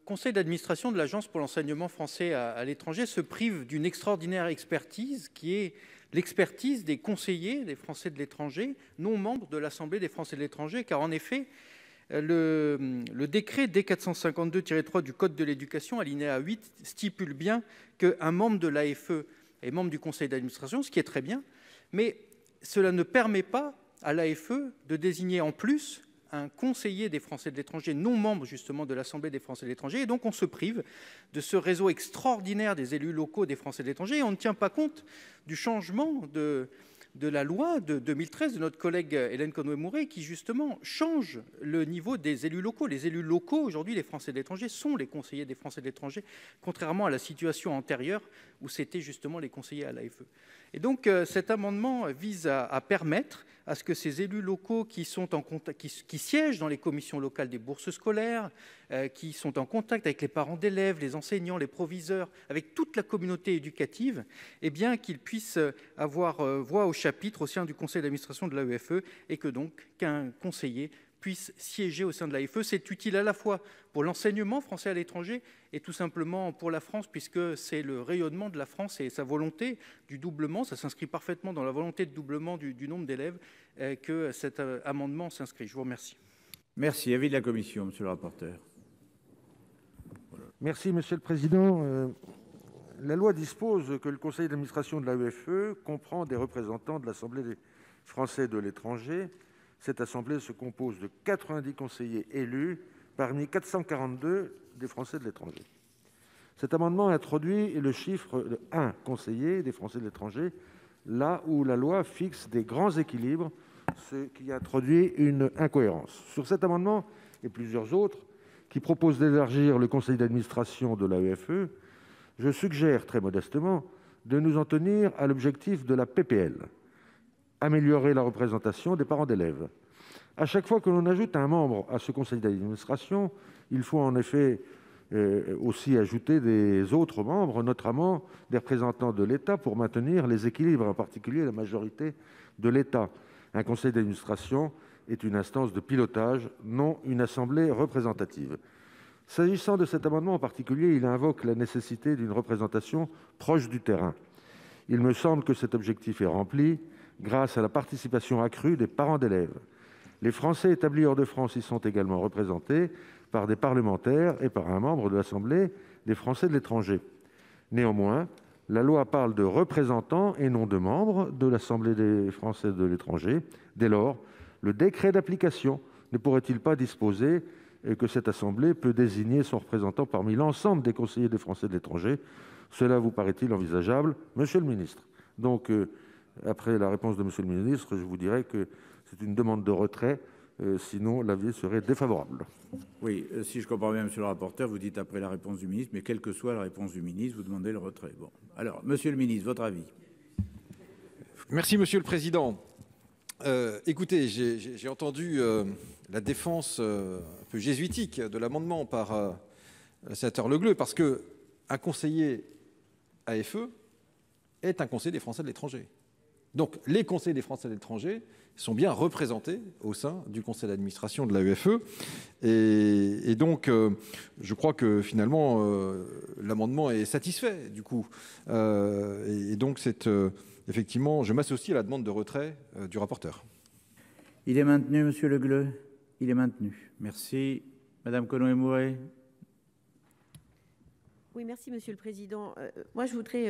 conseil d'administration de l'Agence pour l'enseignement français à l'étranger se prive d'une extraordinaire expertise qui est l'expertise des conseillers des Français de l'étranger, non membres de l'Assemblée des Français de l'étranger, car en effet, le décret D452-3 du Code de l'éducation, alinéa 8, stipule bien qu'un membre de l'AFE est membre du conseil d'administration, ce qui est très bien, mais cela ne permet pas à l'AFE de désigner en plus un conseiller des Français de l'étranger, non membre justement de l'Assemblée des Français de l'étranger, et donc on se prive de ce réseau extraordinaire des élus locaux des Français de l'étranger, et on ne tient pas compte du changement de la loi de 2013 de notre collègue Hélène Conway-Mouret, qui justement change le niveau des élus locaux. Les élus locaux, aujourd'hui, les Français de l'étranger, sont les conseillers des Français de l'étranger, contrairement à la situation antérieure où c'était justement les conseillers à l'AFE. Et donc cet amendement vise à permettre à ce que ces élus locaux qui siègent dans les commissions locales des bourses scolaires, qui sont en contact avec les parents d'élèves, les enseignants, les proviseurs, avec toute la communauté éducative, eh bien qu'ils puissent avoir voix au chapitre au sein du conseil d'administration de l'AEFE, et que donc qu'un conseiller puisse siéger au sein de l'AEFE. C'est utile à la fois pour l'enseignement français à l'étranger et tout simplement pour la France, puisque c'est le rayonnement de la France et sa volonté du doublement, ça s'inscrit parfaitement dans la volonté de doublement du nombre d'élèves que cet amendement s'inscrit. Je vous remercie. Merci. Avis de la commission, monsieur le rapporteur. Merci, monsieur le président. La loi dispose que le conseil d'administration de l'AEFE comprend des représentants de l'Assemblée des Français de l'étranger. Cette assemblée se compose de 90 conseillers élus parmi 442 des Français de l'étranger. Cet amendement introduit le chiffre de 1 conseiller des Français de l'étranger, là où la loi fixe des grands équilibres, ce qui introduit une incohérence. Sur cet amendement et plusieurs autres qui proposent d'élargir le conseil d'administration de l'AEFE, je suggère très modestement de nous en tenir à l'objectif de la PPL. Améliorer la représentation des parents d'élèves. À chaque fois que l'on ajoute un membre à ce conseil d'administration, il faut en effet aussi ajouter des autres membres, notamment des représentants de l'État, pour maintenir les équilibres, en particulier la majorité de l'État. Un conseil d'administration est une instance de pilotage, non une assemblée représentative. S'agissant de cet amendement en particulier, il invoque la nécessité d'une représentation proche du terrain. Il me semble que cet objectif est rempli grâce à la participation accrue des parents d'élèves. Les Français établis hors de France y sont également représentés par des parlementaires et par un membre de l'Assemblée des Français de l'étranger. Néanmoins, la loi parle de représentants et non de membres de l'Assemblée des Français de l'étranger. Dès lors, le décret d'application ne pourrait-il pas disposer que cette assemblée peut désigner son représentant parmi l'ensemble des conseillers des Français de l'étranger? Cela vous paraît-il envisageable, monsieur le ministre? Donc, après la réponse de monsieur le ministre, je vous dirais que c'est une demande de retrait, sinon l'avis serait défavorable. Oui, si je comprends bien, monsieur le rapporteur, vous dites après la réponse du ministre, mais quelle que soit la réponse du ministre, vous demandez le retrait. Bon, alors, monsieur le ministre, votre avis? Merci, monsieur le président. Écoutez, j'ai entendu la défense un peu jésuitique de l'amendement par le sénateur Le Gleut, parce qu'un conseiller AFE est un conseiller des Français de l'étranger. Donc, les conseillers des Français de l'étranger sont bien représentés au sein du conseil d'administration de l'AEFE. Et donc, je crois que finalement, l'amendement est satisfait, du coup. Et donc, c'est effectivement, je m'associe à la demande de retrait du rapporteur. Il est maintenu, monsieur Le Gleut? Il est maintenu. Merci. Madame Conway-Mouret. Oui, merci, Monsieur le Président. Moi, je voudrais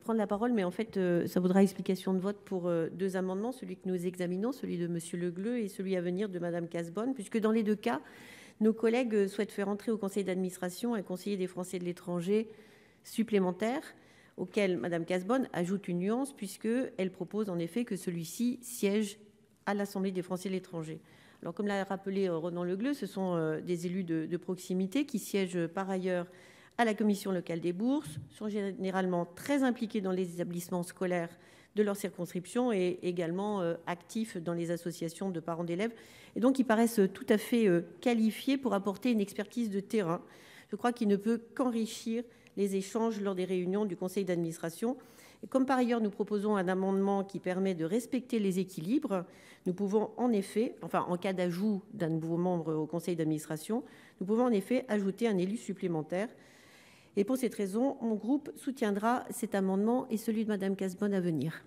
prendre la parole, mais en fait, ça vaudra explication de vote pour deux amendements, celui que nous examinons, celui de Monsieur Le Gleut et celui à venir de Madame Cazebonne, puisque dans les deux cas, nos collègues souhaitent faire entrer au conseil d'administration un conseiller des Français de l'étranger supplémentaire, auquel Madame Cazebonne ajoute une nuance, puisqu'elle propose en effet que celui-ci siège à l'Assemblée des Français de l'étranger. Alors, comme l'a rappelé Ronan Le Gleut, ce sont des élus de proximité qui siègent par ailleurs à la commission locale des bourses, sont généralement très impliqués dans les établissements scolaires de leur circonscription et également actifs dans les associations de parents d'élèves. Et donc, ils paraissent tout à fait qualifiés pour apporter une expertise de terrain. Je crois qu'il ne peut qu'enrichir les échanges lors des réunions du conseil d'administration. Comme par ailleurs, nous proposons un amendement qui permet de respecter les équilibres, nous pouvons en effet, enfin en cas d'ajout d'un nouveau membre au conseil d'administration, nous pouvons en effet ajouter un élu supplémentaire. Et pour cette raison, mon groupe soutiendra cet amendement et celui de Madame Cazebonne à venir.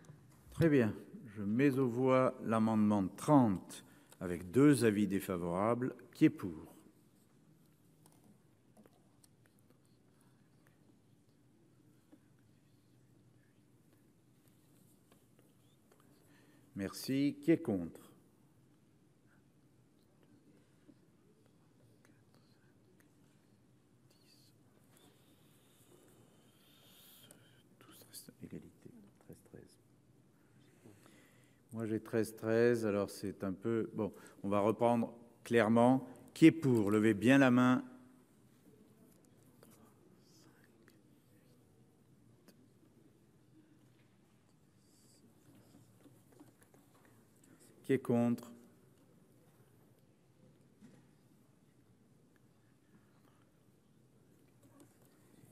Très bien. Je mets aux voix l'amendement 30 avec 2 avis défavorables. Qui est pour? Merci. Qui est contre? Égalité, 13-13. Moi j'ai 13-13, alors c'est un peu... Bon, on va reprendre clairement. Qui est pour? Levez bien la main. Qui est contre?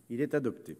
Il est adopté.